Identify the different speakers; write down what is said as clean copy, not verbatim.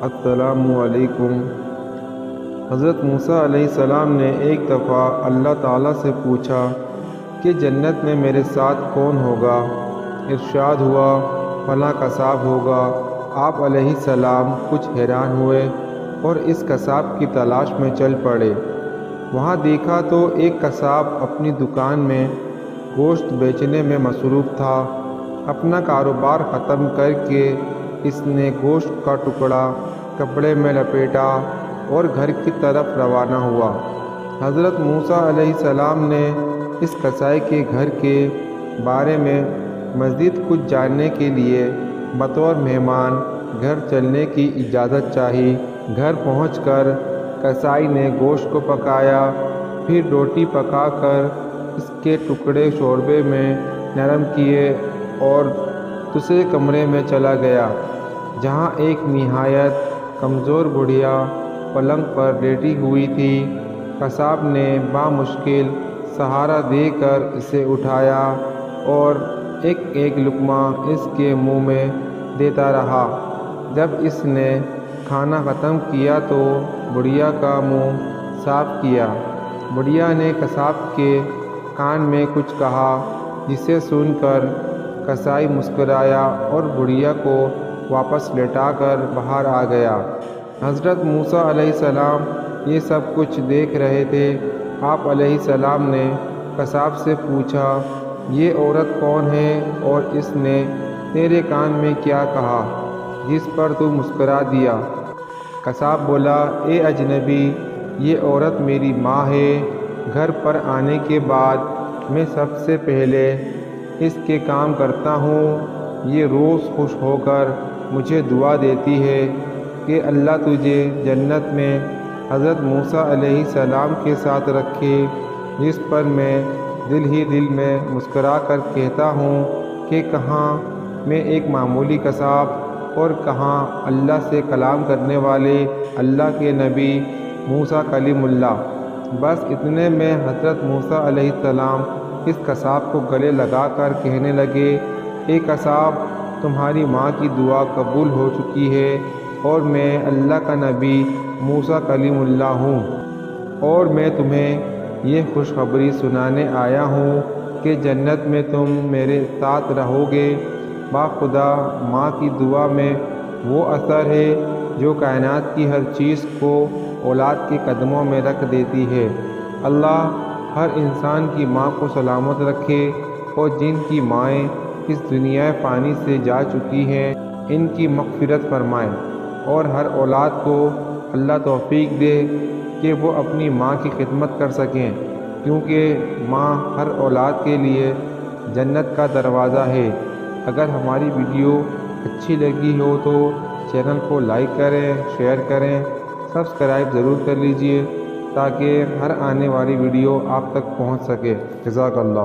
Speaker 1: السلام علیکم۔ حضرت موسیٰ علیہ السلام نے ایک دفعہ اللہ تعالیٰ سے پوچھا کہ جنت میں میرے ساتھ کون ہوگا؟ ارشاد ہوا فلاں قصاب ہوگا۔ آپ علیہ السلام کچھ حیران ہوئے اور اس قصاب کی تلاش میں چل پڑے۔ وہاں دیکھا تو ایک قصاب اپنی دکان میں گوشت بیچنے میں مصروف تھا۔ اپنا کاروبار ختم کر کے اس نے گوشت کا ٹکڑا کپڑے میں لپیٹا اور گھر کی طرف روانہ ہوا۔ حضرت موسیٰ علیہ السلام نے اس قصائی کے گھر کے بارے میں مزید کچھ جاننے کے لیے بطور مہمان گھر چلنے کی اجازت چاہی۔ گھر پہنچ کر قصائی نے گوشت کو پکایا، پھر روٹی پکا کر اس کے ٹکڑے شوربے میں نرم کیے اور دوسرے کمرے میں چلا گیا جہاں ایک نہایت کمزور بڑھیا پلنگ پر لیٹی ہوئی تھی۔ قصاب نے بامشکل سہارا دے کر اسے اٹھایا اور ایک ایک لقمہ اس کے منہ میں دیتا رہا۔ جب اس نے کھانا ختم کیا تو بڑھیا کا منہ صاف کیا۔ بڑھیا نے قصاب کے کان میں کچھ کہا جسے سن کر قصائی مسکرایا اور بڑھیا کو واپس لٹا کر باہر آ گیا۔ حضرت موسیٰ علیہ السلام یہ سب کچھ دیکھ رہے تھے۔ آپ علیہ السلام نے قصاب سے پوچھا یہ عورت کون ہے اور اس نے تیرے کان میں کیا کہا جس پر تو مسکرا دیا؟ قصاب بولا اے اجنبی، یہ عورت میری ماں ہے۔ گھر پر آنے کے بعد میں سب سے پہلے اس کے کام کرتا ہوں۔ یہ روز خوش ہو کر مجھے دعا دیتی ہے کہ اللہ تجھے جنت میں حضرت موسیٰ علیہ السلام کے ساتھ رکھے، جس پر میں دل ہی دل میں مسکرا کر کہتا ہوں کہ کہاں میں ایک معمولی قصاب اور کہاں اللہ سے کلام کرنے والے اللہ کے نبی موسیٰ کلیم اللہ۔ بس اتنے میں حضرت موسیٰ علیہ السلام اس قصاب کو گلے لگا کر کہنے لگے اے قصاب، تمہاری ماں کی دعا قبول ہو چکی ہے اور میں اللہ کا نبی موسیٰ کلیم اللہ ہوں، اور میں تمہیں یہ خوشخبری سنانے آیا ہوں کہ جنت میں تم میرے ساتھ رہو گے۔ باخدا ماں کی دعا میں وہ اثر ہے جو کائنات کی ہر چیز کو اولاد کے قدموں میں رکھ دیتی ہے۔ اللہ ہر انسان کی ماں کو سلامت رکھے اور جن کی مائیں اس دنیا فانی سے جا چکی ہیں ان کی مغفرت فرمائے، اور ہر اولاد کو اللہ توفیق دے کہ وہ اپنی ماں کی خدمت کر سکیں، کیونکہ ماں ہر اولاد کے لیے جنت کا دروازہ ہے۔ اگر ہماری ویڈیو اچھی لگی ہو تو چینل کو لائک کریں، شیئر کریں، سبسکرائب ضرور کر لیجئے تاکہ ہر آنے والی ویڈیو آپ تک پہنچ سکے۔ جزاک اللہ۔